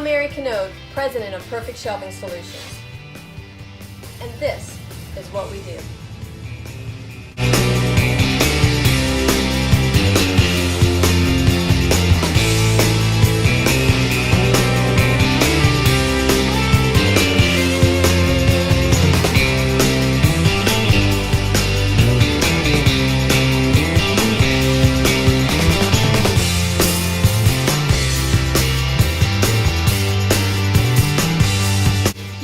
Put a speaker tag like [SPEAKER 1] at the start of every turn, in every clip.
[SPEAKER 1] I'm Mary Canode, President of PRFect Shelving Solutions. And this is what we do.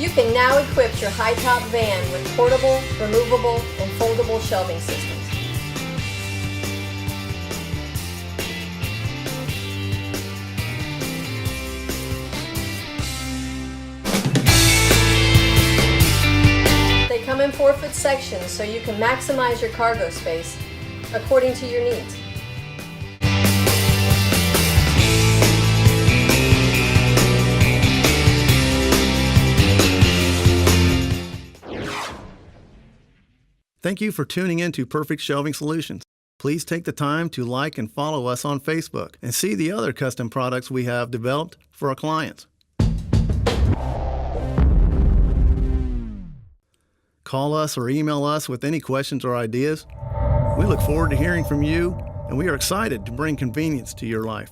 [SPEAKER 1] You can now equip your high-top van with portable, removable, and foldable shelving systems. They come in 4-foot sections so you can maximize your cargo space according to your needs.
[SPEAKER 2] Thank you for tuning in to PRFect Shelving Solutions. Please take the time to like and follow us on Facebook and see the other custom products we have developed for our clients. Call us or email us with any questions or ideas. We look forward to hearing from you, and we are excited to bring convenience to your life.